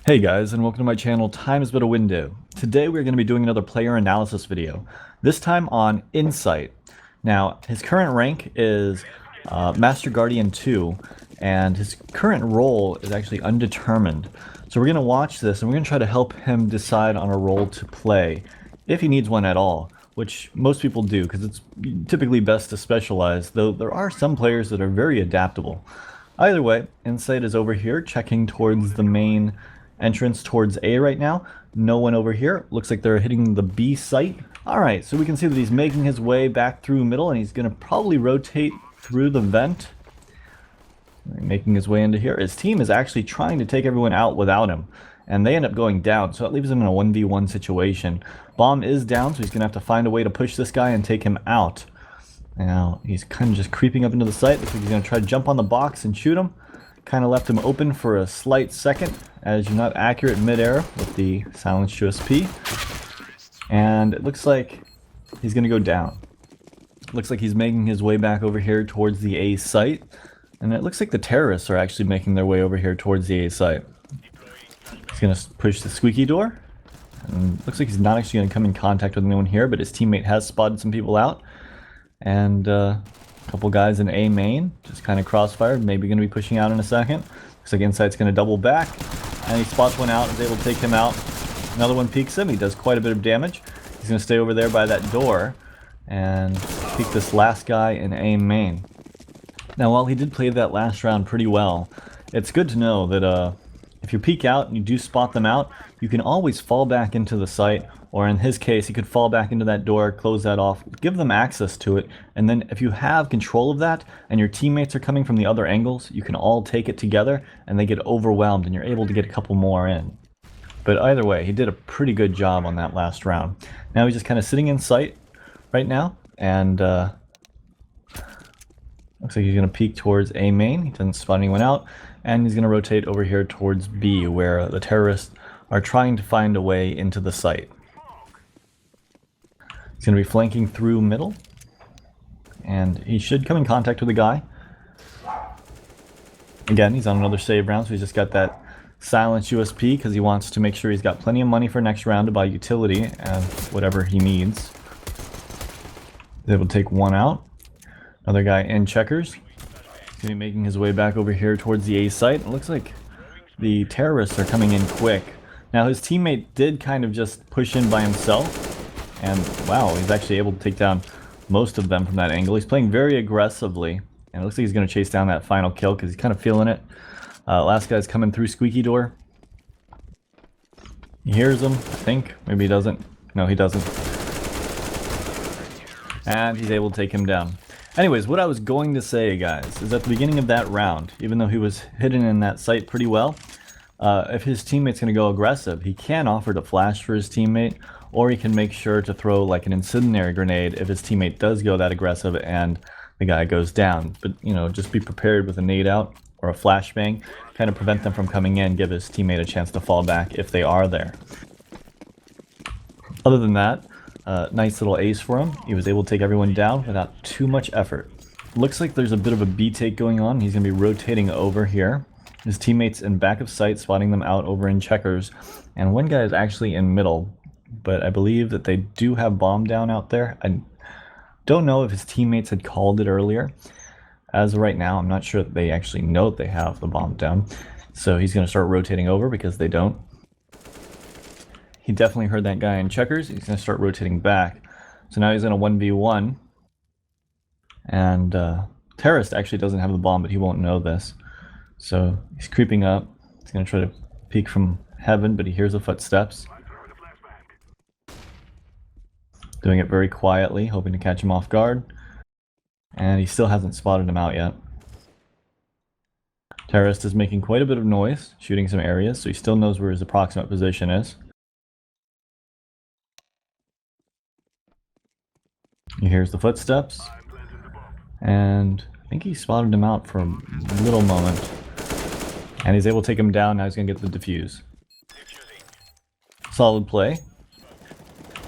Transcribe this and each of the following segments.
Hey guys, and welcome to my channel, Time is But a Window. Today we're going to be doing another player analysis video, this time on Insight. Now, his current rank is Master Guardian 2, and his current role is actually undetermined. So we're going to watch this, and we're going to try to help him decide on a role to play, if he needs one at all, which most people do, because it's typically best to specialize, though there are some players that are very adaptable. Either way, Insight is over here, checking towards the main entrance towards A right now. No one over here. Looks like they're hitting the B site. Alright, so we can see that he's making his way back through middle, and he's going to probably rotate through the vent. Making his way into here. His team is actually trying to take everyone out without him, and they end up going down, so it leaves him in a 1v1 situation. Bomb is down, so he's going to have to find a way to push this guy and take him out. Now, he's kind of just creeping up into the site. Looks like he's going to try to jump on the box and shoot him. Kind of left him open for a slight second, as you're not accurate mid-air with the silenced USP. And it looks like he's going to go down. Looks like he's making his way back over here towards the A site. And it looks like the terrorists are actually making their way over here towards the A site. He's going to push the squeaky door. And looks like he's not actually going to come in contact with anyone here, but his teammate has spotted some people out. And a couple guys in A main, just kind of crossfire, maybe going to be pushing out in a second. Looks like Insight's going to double back, and he spots one out, is able to take him out. Another one peeks him, he does quite a bit of damage. He's going to stay over there by that door, and peek this last guy in A main. Now while he did play that last round pretty well, it's good to know that if you peek out and you do spot them out, you can always fall back into the site, or in his case, he could fall back into that door, close that off, give them access to it, and then if you have control of that, and your teammates are coming from the other angles, you can all take it together, and they get overwhelmed, and you're able to get a couple more in. But either way, he did a pretty good job on that last round. Now he's just kind of sitting in sight right now, and looks like he's going to peek towards A main. He doesn't spot anyone out, and he's going to rotate over here towards B, where the terrorists are trying to find a way into the site. He's going to be flanking through middle, and he should come in contact with the guy. Again, he's on another save round, so he's just got that silenced USP because he wants to make sure he's got plenty of money for next round to buy utility and whatever he needs. He's able to take one out. Another guy in checkers. He's going to be making his way back over here towards the A site. It looks like the terrorists are coming in quick. Now his teammate did kind of just push in by himself. And wow, he's actually able to take down most of them from that angle. He's playing very aggressively. And it looks like he's going to chase down that final kill because he's kind of feeling it. Last guy's coming through squeaky door. He hears him, I think. Maybe he doesn't. No, he doesn't. And he's able to take him down. Anyways, what I was going to say, guys, is at the beginning of that round, even though he was hidden in that site pretty well, if his teammate's going to go aggressive, he can offer to flash for his teammate, or he can make sure to throw like an incendiary grenade if his teammate does go that aggressive and the guy goes down. But, you know, just be prepared with a nade out or a flashbang, kind of prevent them from coming in, give his teammate a chance to fall back if they are there. Other than that, nice little ace for him. He was able to take everyone down without too much effort. Looks like there's a bit of a B take going on. He's going to be rotating over here. His teammates in back of sight, spotting them out over in checkers. And one guy is actually in middle, but I believe that they do have bomb down out there. I don't know if his teammates had called it earlier. As of right now, I'm not sure that they actually know that they have the bomb down. So he's going to start rotating over because they don't. He definitely heard that guy in checkers. He's going to start rotating back. So now he's in a 1v1. And Terrorist actually doesn't have the bomb, but he won't know this. So he's creeping up. He's going to try to peek from heaven, but he hears the footsteps. Doing it very quietly, hoping to catch him off guard. And he still hasn't spotted him out yet. Terrorist is making quite a bit of noise, shooting some areas, so he still knows where his approximate position is. He hears the footsteps, and I think he spotted him out for a little moment. And he's able to take him down. Now he's going to get the defuse. Solid play.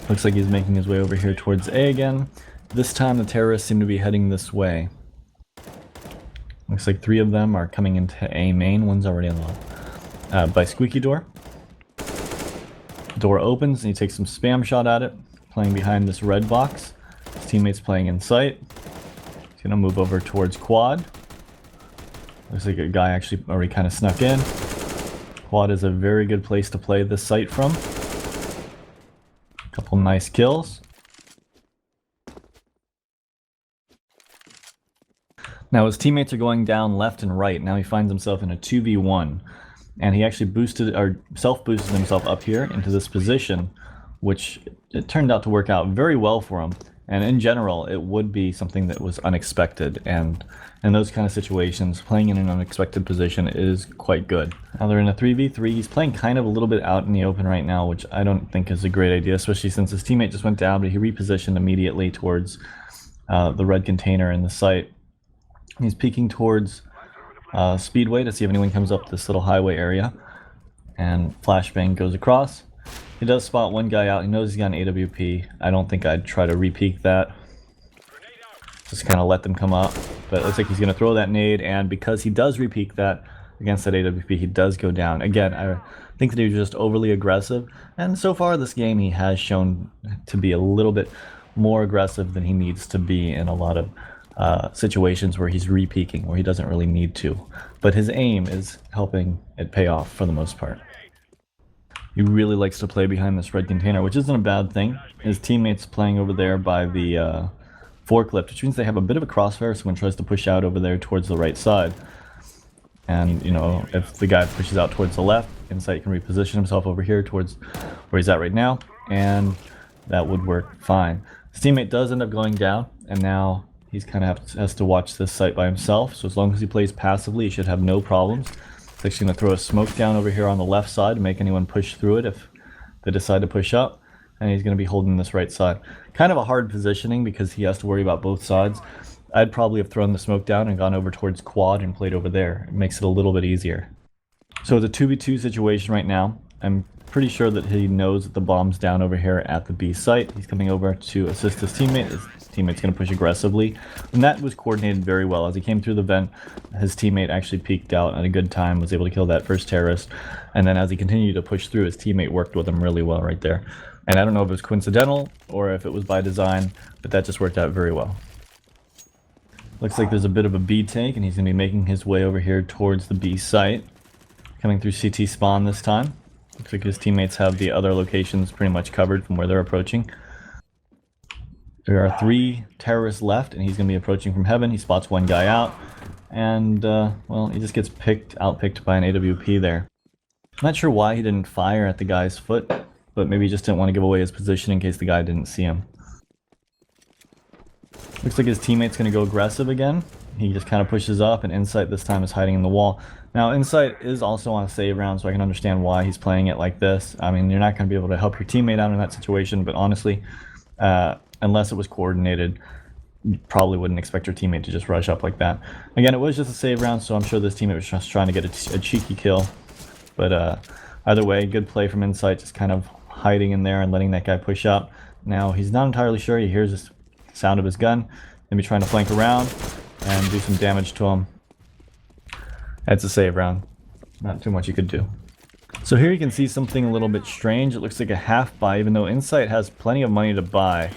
Looks like he's making his way over here towards A again. This time the terrorists seem to be heading this way. Looks like 3 of them are coming into A main. One's already on the by squeaky door. Door opens and he takes some spam shot at it, playing behind this red box. His teammate's playing in sight. He's gonna move over towards quad. Looks like a guy actually already kind of snuck in. Quad is a very good place to play this site from. A couple nice kills. Now his teammates are going down left and right. Now he finds himself in a 2v1. And he actually boosted or self-boosted himself up here into this position, which it turned out to work out very well for him. And in general, it would be something that was unexpected. And in those kind of situations, playing in an unexpected position is quite good. Now they're in a 3v3. He's playing kind of a little bit out in the open right now, which I don't think is a great idea, especially since his teammate just went down, but he repositioned immediately towards the red container in the site. He's peeking towards Speedway to see if anyone comes up this little highway area. And flashbang goes across. He does spot one guy out. He knows he's got an AWP. I don't think I'd try to re-peek that. Just kind of let them come up. But it looks like he's going to throw that nade, and because he does re-peek that against that AWP, he does go down. Again, I think that he was just overly aggressive, and so far this game he has shown to be a little bit more aggressive than he needs to be in a lot of situations where he's re-peeking, where he doesn't really need to. But his aim is helping it pay off for the most part. He really likes to play behind this red container, which isn't a bad thing. His teammate's playing over there by the forklift, which means they have a bit of a crossfire. Someone tries to push out over there towards the right side. And, you know, if the guy pushes out towards the left, Insight can reposition himself over here towards where he's at right now, and that would work fine. His teammate does end up going down, and now he's kind of has to watch this site by himself. So as long as he plays passively, he should have no problems. He's actually going to throw a smoke down over here on the left side to make anyone push through it if they decide to push up. And he's going to be holding this right side. Kind of a hard positioning because he has to worry about both sides. I'd probably have thrown the smoke down and gone over towards quad and played over there. It makes it a little bit easier. So it's a 2v2 situation right now. I'm pretty sure that he knows that the bomb's down over here at the B site. He's coming over to assist his teammate. His teammate's going to push aggressively. And that was coordinated very well. As he came through the vent, his teammate actually peeked out at a good time, was able to kill that first terrorist. And then as he continued to push through, his teammate worked with him really well right there. And I don't know if it was coincidental or if it was by design, but that just worked out very well. Looks like there's a bit of a B tank, and he's going to be making his way over here towards the B site. Coming through CT spawn this time. Looks like his teammates have the other locations pretty much covered from where they're approaching. There are 3 terrorists left, and he's going to be approaching from heaven. He spots one guy out, and, well, he just gets outpicked by an AWP there. I'm not sure why he didn't fire at the guy's foot, but maybe he just didn't want to give away his position in case the guy didn't see him. Looks like his teammate's going to go aggressive again. He just kind of pushes up, and Insight this time is hiding in the wall. Now, Insight is also on a save round, so I can understand why he's playing it like this. I mean, you're not going to be able to help your teammate out in that situation, but honestly, unless it was coordinated, you probably wouldn't expect your teammate to just rush up like that. Again, it was just a save round, so I'm sure this teammate was just trying to get a cheeky kill. But either way, good play from Insight, just kind of hiding in there and letting that guy push up. Now, he's not entirely sure. He hears the sound of his gun. Maybe trying to flank around and do some damage to him. It's a save round. Not too much you could do. So here you can see something a little bit strange. It looks like a half buy, even though Insight has plenty of money to buy.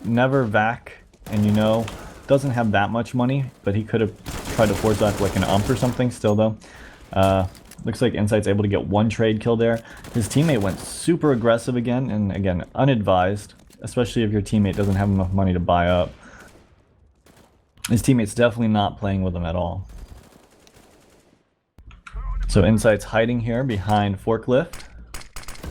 Never vac, and you know, doesn't have that much money, but he could have tried to force vac like an ump or something still though. Looks like Insight's able to get 1 trade kill there. His teammate went super aggressive again, and again, unadvised, especially if your teammate doesn't have enough money to buy up. His teammate's definitely not playing with him at all. So Insight's hiding here behind forklift.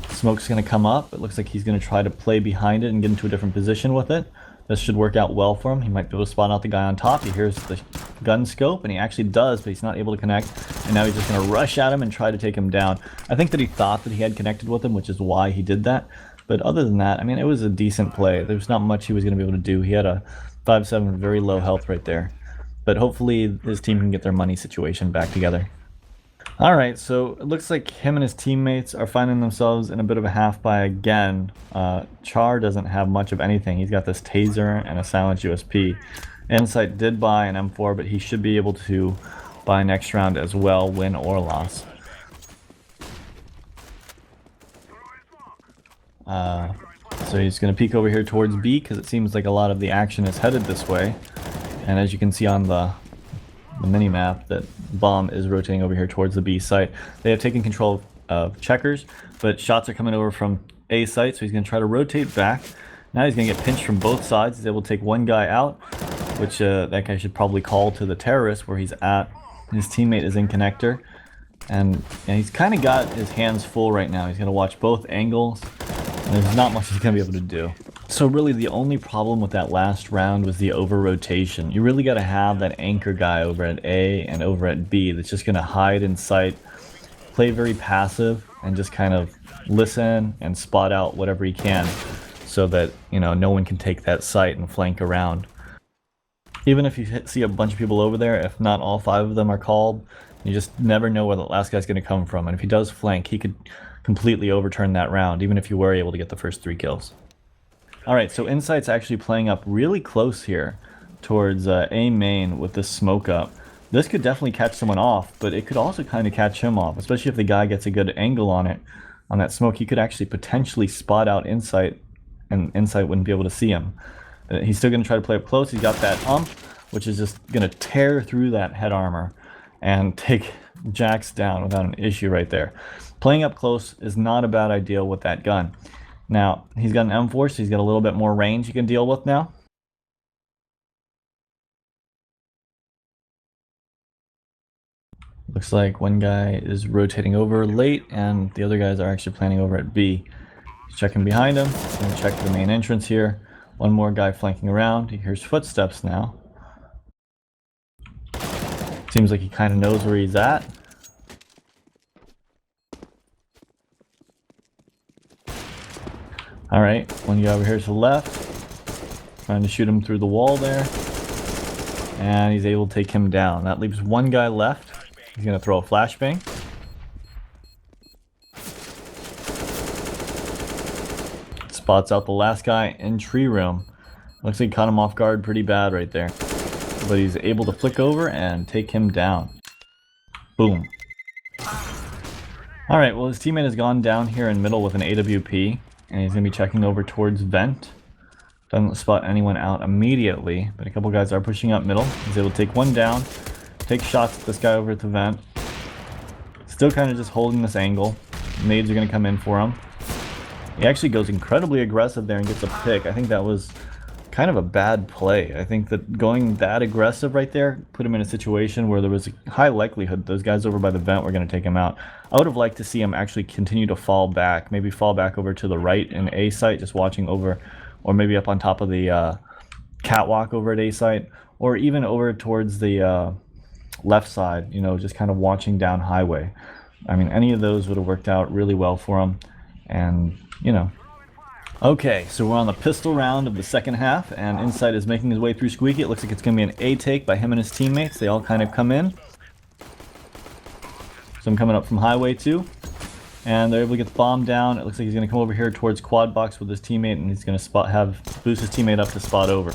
Smoke's going to come up. It looks like he's going to try to play behind it and get into a different position with it. This should work out well for him. He might be able to spot out the guy on top. He hears the gun scope, and he actually does, but he's not able to connect. And now he's just going to rush at him and try to take him down. I think that he thought that he had connected with him, which is why he did that. But other than that, I mean, it was a decent play. There's not much he was going to be able to do. He had a 5-7, very low health right there. But hopefully his team can get their money situation back together. Alright, so it looks like him and his teammates are finding themselves in a bit of a half buy again. Char doesn't have much of anything. He's got this taser and a silenced USP. Insight did buy an M4, but he should be able to buy next round as well, win or loss. So he's going to peek over here towards B because it seems like a lot of the action is headed this way. And as you can see on the mini-map, that bomb is rotating over here towards the B site. They have taken control of checkers, but shots are coming over from A site, so he's going to try to rotate back. Now he's going to get pinched from both sides. He's able to take one guy out, which that guy should probably call to the terrorist where he's at. His teammate is in connector. And he's kind of got his hands full right now. He's going to watch both angles. And there's not much he's going to be able to do. So really the only problem with that last round was the over-rotation. You really got to have that anchor guy over at A and over at B that's just going to hide in sight, play very passive, and just kind of listen and spot out whatever he can so that, you know, no one can take that site and flank around. Even if you see a bunch of people over there, if not all 5 of them are called, you just never know where the last guy's going to come from. And if he does flank, he could completely overturn that round, even if you were able to get the first 3 kills. Alright, so Insight's actually playing up really close here towards A main with this smoke up. This could definitely catch someone off, but it could also kind of catch him off, especially if the guy gets a good angle on it, on that smoke. He could actually potentially spot out Insight, and Insight wouldn't be able to see him. He's still going to try to play up close. He's got that which is just going to tear through that head armor and take Jax down without an issue right there. Playing up close is not a bad idea with that gun. Now, he's got an M4, so he's got a little bit more range he can deal with now. Looks like one guy is rotating over late, and the other guys are actually planning over at B. He's checking behind him. He's going to check the main entrance here. One more guy flanking around. He hears footsteps now. Seems like he kind of knows where he's at. Alright, one guy over here to the left. Trying to shoot him through the wall there. And he's able to take him down. That leaves one guy left. He's going to throw a flashbang. Spots out the last guy in tree room. Looks like he caught him off guard pretty bad right there. But he's able to flick over and take him down. Boom. Alright, well his teammate has gone down here in middle with an AWP. And he's going to be checking over towards vent. Doesn't spot anyone out immediately, but a couple guys are pushing up middle. He's able to take one down. Take shots at this guy over at the vent. Still kind of just holding this angle. Nades are going to come in for him. He actually goes incredibly aggressive there and gets a pick. I think that was kind of a bad play. I think that going that aggressive right there put him in a situation where there was a high likelihood those guys over by the vent were going to take him out. I would have liked to see him actually continue to fall back. Maybe fall back over to the right in A site, just watching over, or maybe up on top of the catwalk over at A site, or even over towards the left side, you know, just kind of watching down highway. I mean, any of those would have worked out really well for him. And, you know. Okay, so we're on the pistol round of the second half, and Insight is making his way through Squeaky. It looks like it's going to be an A take by him and his teammates. They all kind of come in. Some coming up from highway too. And they're able to get the bomb down. It looks like he's going to come over here towards quad box with his teammate, and he's going to boost his teammate up to spot over.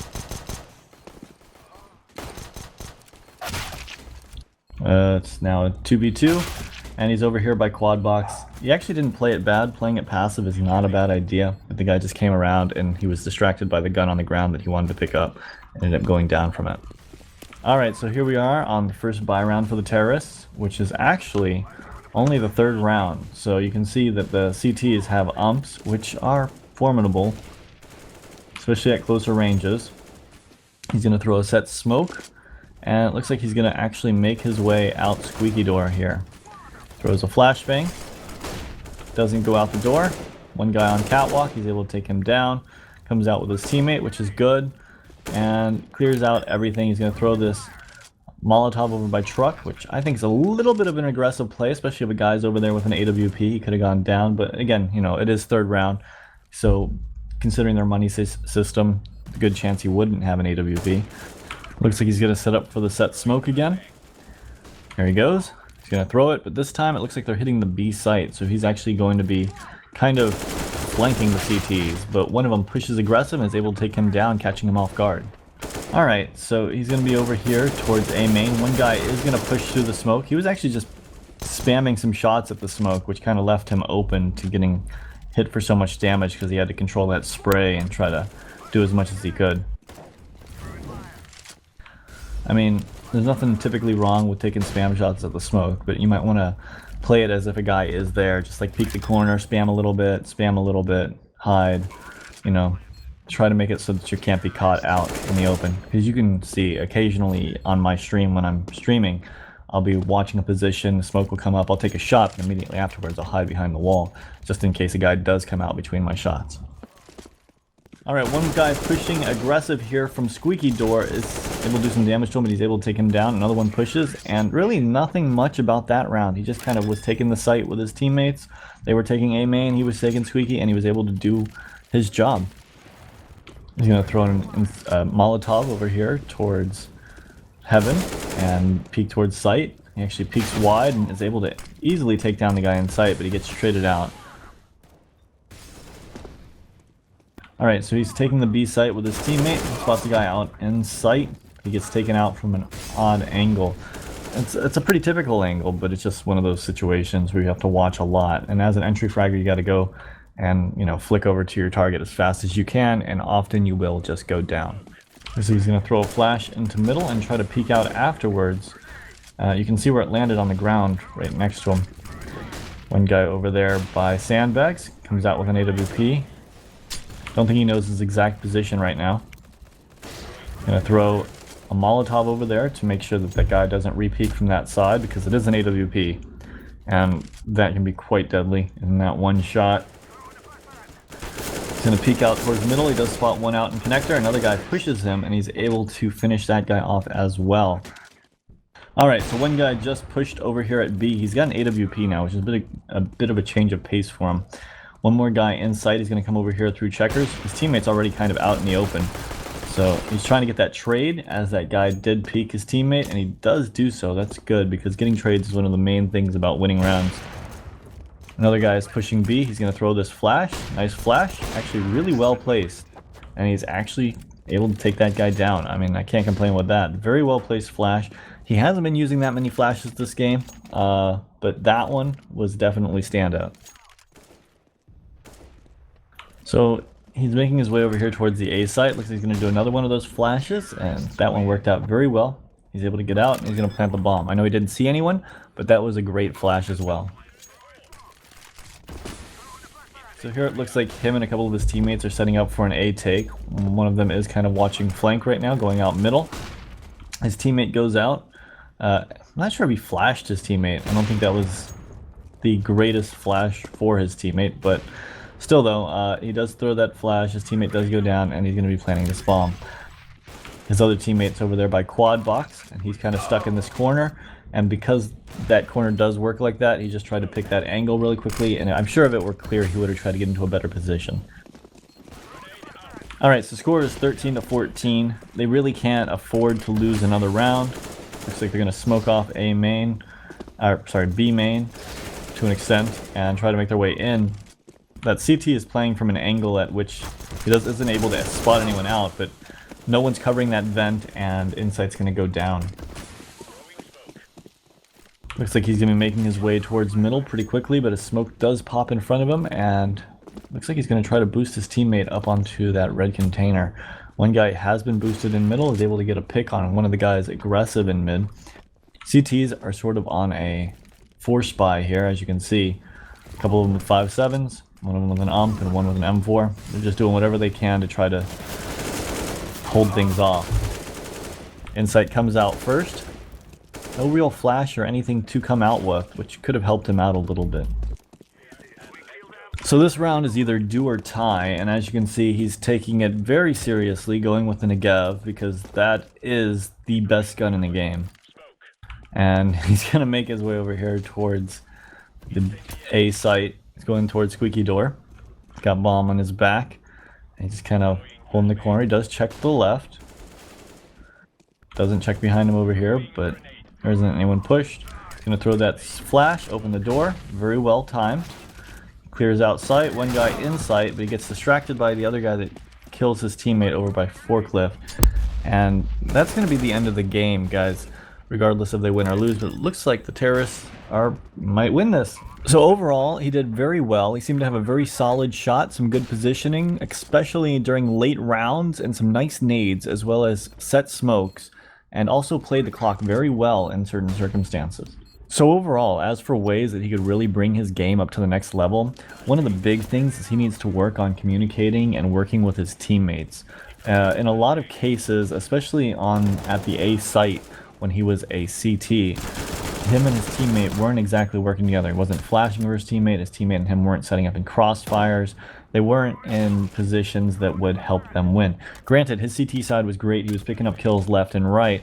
It's now a 2v2. And he's over here by quad box. He actually didn't play it bad. Playing it passive is not a bad idea. But the guy just came around and he was distracted by the gun on the ground that he wanted to pick up. And ended up going down from it. Alright, so here we are on the first buy round for the terrorists, which is actually only the 3rd round. So you can see that the CTs have umps, which are formidable, especially at closer ranges. He's going to throw a set smoke, and it looks like he's going to actually make his way out squeaky door here. Throws a flashbang. Doesn't go out the door. One guy on catwalk. He's able to take him down. Comes out with his teammate, which is good. And clears out everything. He's going to throw this Molotov over by truck, which I think is a little bit of an aggressive play, especially if a guy's over there with an AWP. He could have gone down. But again, you know, it is 3rd round. So considering their money system, a good chance he wouldn't have an AWP. Looks like he's going to set up for the set smoke again. There he goes. He's going to throw it, but this time it looks like they're hitting the B site, so he's actually going to be kind of flanking the CTs, but one of them pushes aggressive and is able to take him down, catching him off guard. Alright, so he's going to be over here towards A main. One guy is going to push through the smoke. He was actually just spamming some shots at the smoke, which kind of left him open to getting hit for so much damage because he had to control that spray and try to do as much as he could. I mean, there's nothing typically wrong with taking spam shots at the smoke, but you might want to play it as if a guy is there. Just like peek the corner, spam a little bit, hide, you know, try to make it so that you can't be caught out in the open. Because you can see occasionally on my stream when I'm streaming, I'll be watching a position, the smoke will come up, I'll take a shot, and immediately afterwards I'll hide behind the wall, just in case a guy does come out between my shots. Alright, one guy pushing aggressive here from Squeaky Door is able to do some damage to him, but he's able to take him down. Another one pushes, and really nothing much about that round. He just kind of was taking the site with his teammates. They were taking A main, he was taking Squeaky, and he was able to do his job. He's going to throw in a Molotov over here towards Heaven and peek towards site. He actually peeks wide and is able to easily take down the guy in sight, but he gets traded out. Alright, so he's taking the B site with his teammate, spots the guy out in sight. He gets taken out from an odd angle. It's a pretty typical angle, but it's just one of those situations where you have to watch a lot. And as an entry fragger, you got to go and, you know, flick over to your target as fast as you can, and often you will just go down. So he's going to throw a flash into middle and try to peek out afterwards. You can see where it landed on the ground right next to him. One guy over there by sandbags comes out with an AWP. Don't think he knows his exact position right now. Gonna throw a Molotov over there to make sure that that guy doesn't re-peek from that side, because it is an AWP. And that can be quite deadly in that one shot. He's gonna peek out towards middle. He does spot one out in connector. Another guy pushes him, and he's able to finish that guy off as well. Alright, so one guy just pushed over here at B. He's got an AWP now, which is a bit of a change of pace for him. One more guy in sight. He's going to come over here through checkers. His teammate's already kind of out in the open. So he's trying to get that trade, as that guy did peek his teammate, and he does do so. That's good, because getting trades is one of the main things about winning rounds. Another guy is pushing B. He's going to throw this flash. Nice flash. Actually really well placed. And he's actually able to take that guy down. I mean, I can't complain with that. Very well placed flash. He hasn't been using that many flashes this game, but that one was definitely standout. So he's making his way over here towards the A site. Looks like he's going to do another one of those flashes, and that one worked out very well. He's able to get out, and he's going to plant the bomb. I know he didn't see anyone, but that was a great flash as well. So here it looks like him and a couple of his teammates are setting up for an A take. One of them is kind of watching flank right now, going out middle. His teammate goes out. I'm not sure if he flashed his teammate. I don't think that was the greatest flash for his teammate, but still though, he does throw that flash, his teammate does go down, and he's going to be planting this bomb. His other teammate's over there by quad box, and he's kind of stuck in this corner, and because that corner does work like that, he just tried to pick that angle really quickly, and I'm sure if it were clear, he would have tried to get into a better position. Alright, so score is 13-14. They really can't afford to lose another round. Looks like they're going to smoke off B main to an extent, and try to make their way in. That CT is playing from an angle at which he isn't able to spot anyone out, but no one's covering that vent, and Insight's going to go down. Looks like he's going to be making his way towards middle pretty quickly, but a smoke does pop in front of him, and looks like he's going to try to boost his teammate up onto that red container. One guy has been boosted in middle, is able to get a pick on one of the guys aggressive in mid. CTs are sort of on a force buy here, as you can see. A couple of them with 5.7s. One of them with an ump and one with an M4. They're just doing whatever they can to try to hold things off. Insight comes out first. No real flash or anything to come out with, which could have helped him out a little bit. So this round is either do or tie, and as you can see, he's taking it very seriously, going with the Negev, because that is the best gun in the game. And he's going to make his way over here towards the A site. He's going towards Squeaky Door. He's got bomb on his back. And he's just kind of holding the corner. He does check to the left. Doesn't check behind him over here, but there isn't anyone pushed. He's going to throw that flash, open the door. Very well timed. Clears out sight. One guy in sight, but he gets distracted by the other guy that kills his teammate over by forklift. And that's going to be the end of the game, guys. regardless if they win or lose. But it looks like the terrorists might win this. So overall, he did very well. He seemed to have a very solid shot, some good positioning, especially during late rounds, and some nice nades, as well as set smokes, and also played the clock very well in certain circumstances. So overall, as for ways that he could really bring his game up to the next level, one of the big things is he needs to work on communicating and working with his teammates. In a lot of cases, especially at the A site when he was a CT, him and his teammate weren't exactly working together. He wasn't flashing for his teammate and him weren't setting up in crossfires. They weren't in positions that would help them win. Granted, his CT side was great. He was picking up kills left and right,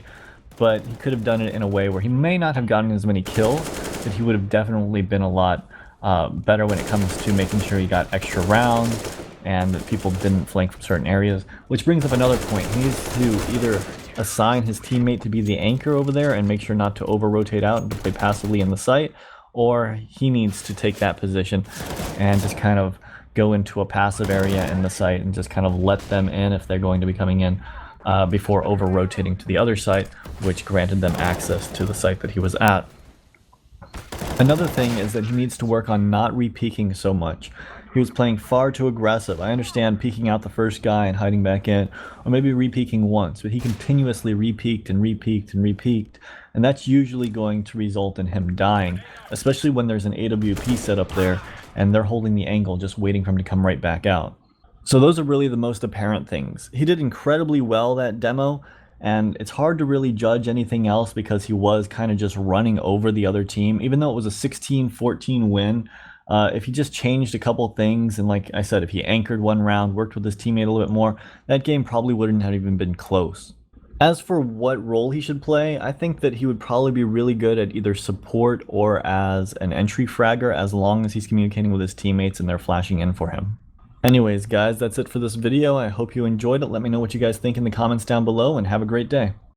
but he could have done it in a way where he may not have gotten as many kills, but he would have definitely been a lot better when it comes to making sure he got extra rounds and that people didn't flank from certain areas. Which brings up another point. He needs to either assign his teammate to be the anchor over there and make sure not to over-rotate out and to play passively in the site, or he needs to take that position and just kind of go into a passive area in the site and just kind of let them in if they're going to be coming in before over-rotating to the other site, which granted them access to the site that he was at. Another thing is that he needs to work on not re-peeking so much. He was playing far too aggressive. I understand peeking out the first guy and hiding back in, or maybe re-peeking once, but he continuously re-peeked and re-peeked and re-peeked, and that's usually going to result in him dying, especially when there's an AWP set up there and they're holding the angle just waiting for him to come right back out. So those are really the most apparent things. He did incredibly well that demo, and it's hard to really judge anything else because he was kind of just running over the other team. Even though it was a 16-14 win, if he just changed a couple things, and like I said, if he anchored one round, worked with his teammate a little bit more, that game probably wouldn't have even been close. As for what role he should play, I think that he would probably be really good at either support or as an entry fragger, as long as he's communicating with his teammates and they're flashing in for him. Anyways, guys, that's it for this video. I hope you enjoyed it. Let me know what you guys think in the comments down below, and have a great day.